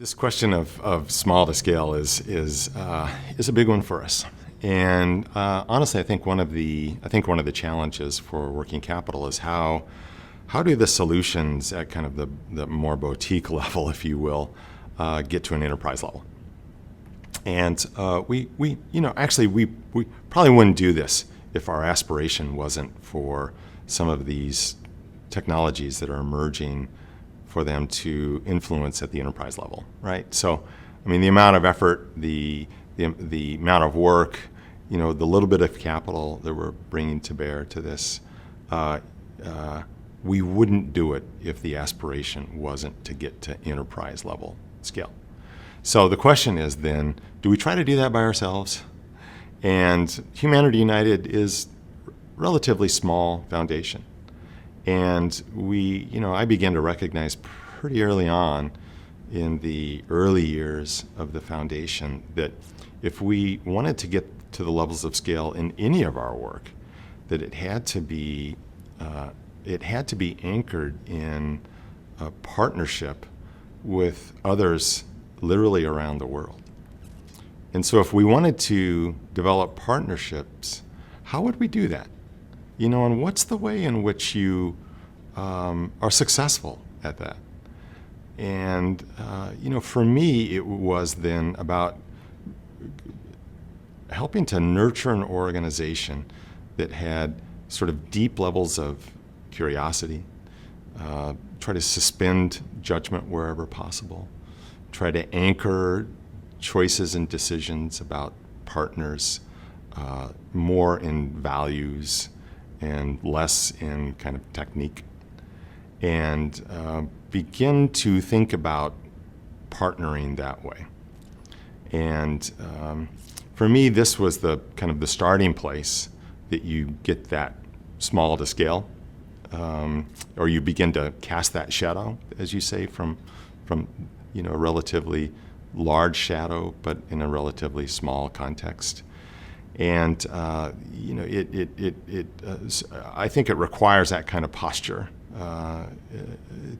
This question of small to scale is a big one for us, and honestly, I think one of the challenges for working capital is how do the solutions at kind of the more boutique level, if you will, get to an enterprise level. And we probably wouldn't do this if our aspiration wasn't for some of these technologies that are emerging for them to influence at the enterprise level, right? So, I mean, the amount of effort, the amount of work, the little bit of capital that we're bringing to bear to this, we wouldn't do it if the aspiration wasn't to get to enterprise level scale. So the question is then, do we try to do that by ourselves? And Humanity United is relatively small foundation. And I began to recognize pretty early on in the early years of the foundation that if we wanted to get to the levels of scale in any of our work, that it had to be anchored in a partnership with others literally around the world. And so if we wanted to develop partnerships, how would we do that? And what's the way in which you are successful at that? And, for me, it was then about helping to nurture an organization that had sort of deep levels of curiosity, try to suspend judgment wherever possible, try to anchor choices and decisions about partners more in values and less in kind of technique, and begin to think about partnering that way. And for me, this was the kind of the starting place that you get that small to scale, or you begin to cast that shadow, as you say, from a relatively large shadow, but in a relatively small context. And I think it requires that kind of posture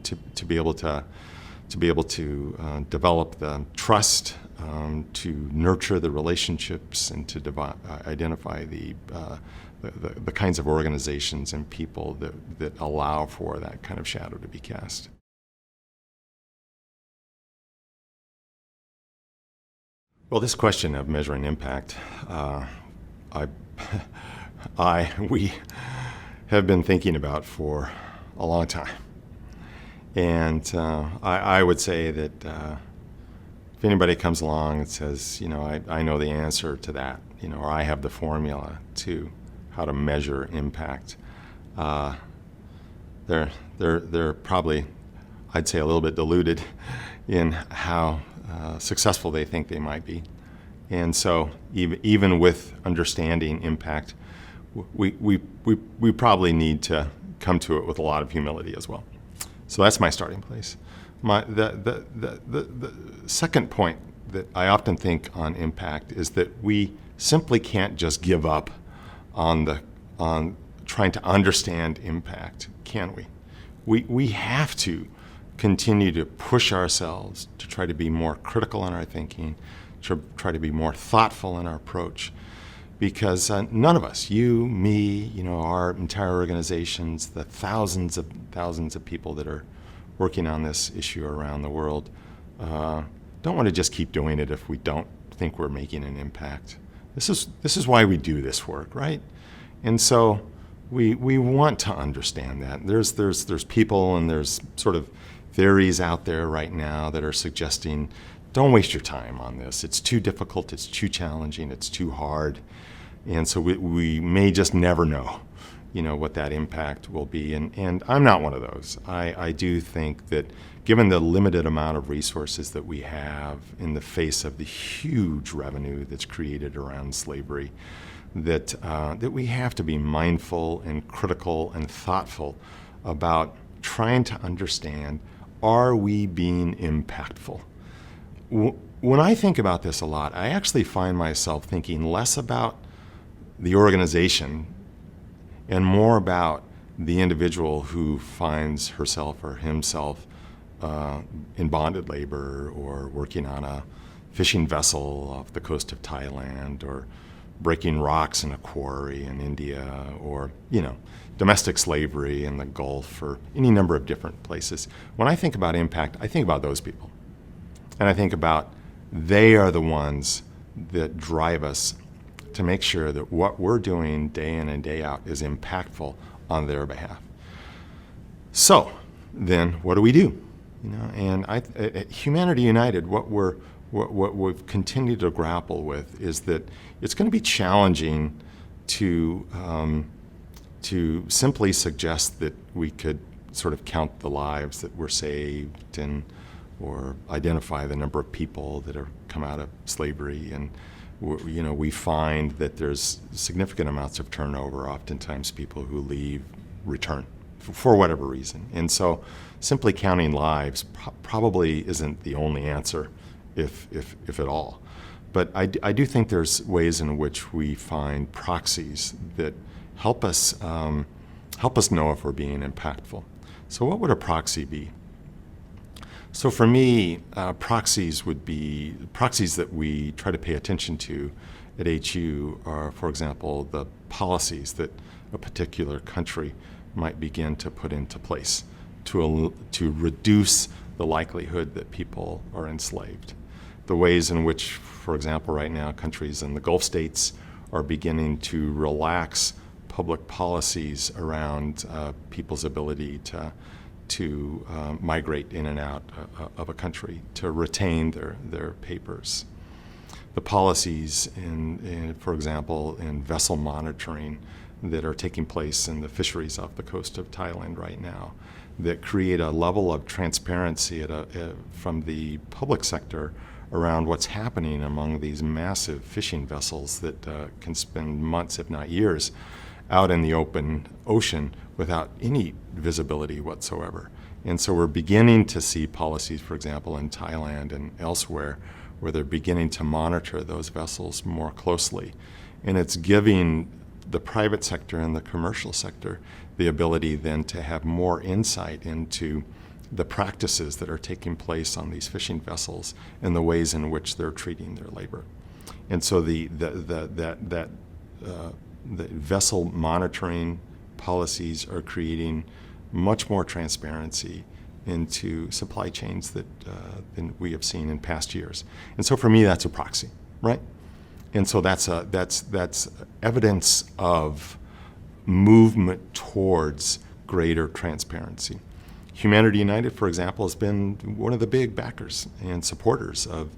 to be able to develop the trust, to nurture the relationships, and to identify the kinds of organizations and people that allow for that kind of shadow to be cast. Well, this question of measuring impact, we have been thinking about for a long time. And I would say that if anybody comes along and says, I know the answer to that, or I have the formula to how to measure impact, they're probably, I'd say, a little bit deluded in how successful they think they might be. And so even with understanding impact, we probably need to come to it with a lot of humility as well. So that's my starting place. The second point that I often think on impact is that we simply can't just give up on trying to understand impact, can we? We have to continue to push ourselves to try to be more critical in our thinking, to try to be more thoughtful in our approach, because none of us, you, me, our entire organizations, the thousands of people that are working on this issue around the world, don't want to just keep doing it if we don't think we're making an impact. This is why we do this work, right? And so we want to understand that. There's people and there's sort of theories out there right now that are suggesting, don't waste your time on this. It's too difficult, it's too challenging, it's too hard. And so we may just never know, what that impact will be. And I'm not one of those. I do think that given the limited amount of resources that we have in the face of the huge revenue that's created around slavery, that we have to be mindful and critical and thoughtful about trying to understand, are we being impactful? When I think about this a lot, I actually find myself thinking less about the organization and more about the individual who finds herself or himself in bonded labor or working on a fishing vessel off the coast of Thailand or breaking rocks in a quarry in India or, domestic slavery in the Gulf or any number of different places. When I think about impact, I think about those people. And I think about they are the ones that drive us to make sure that what we're doing day in and day out is impactful on their behalf. So then what do we do? And at Humanity United, what we've continued to grapple with is that it's going to be challenging to simply suggest that we could sort of count the lives that were saved or identify the number of people that have come out of slavery. And we find that there's significant amounts of turnover. Oftentimes people who leave return for whatever reason. And so simply counting lives probably isn't the only answer, if at all. But I do think there's ways in which we find proxies that help us know if we're being impactful. So what would a proxy be? So for me, proxies would be proxies that we try to pay attention to at HU are, for example, the policies that a particular country might begin to put into place to reduce the likelihood that people are enslaved. The ways in which, for example, right now, countries in the Gulf states are beginning to relax public policies around people's ability to migrate in and out of a country, to retain their papers. The policies, for example, in vessel monitoring that are taking place in the fisheries off the coast of Thailand right now that create a level of transparency from the public sector around what's happening among these massive fishing vessels that can spend months, if not years, out in the open ocean without any visibility whatsoever. And so we're beginning to see policies, for example, in Thailand and elsewhere, where they're beginning to monitor those vessels more closely. And it's giving the private sector and the commercial sector the ability then to have more insight into the practices that are taking place on these fishing vessels and the ways in which they're treating their labor. And so the vessel monitoring policies are creating much more transparency into supply chains than we have seen in past years. And so for me, that's a proxy, right? And so that's evidence of movement towards greater transparency. Humanity United, for example, has been one of the big backers and supporters of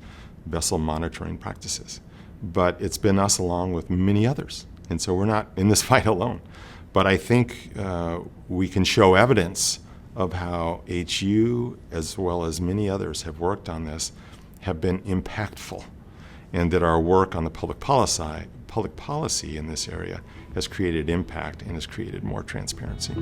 vessel monitoring practices. But it's been us along with many others. And so we're not in this fight alone. But I think we can show evidence of how HU, as well as many others have worked on this, have been impactful, and that our work on the public policy in this area has created impact and has created more transparency.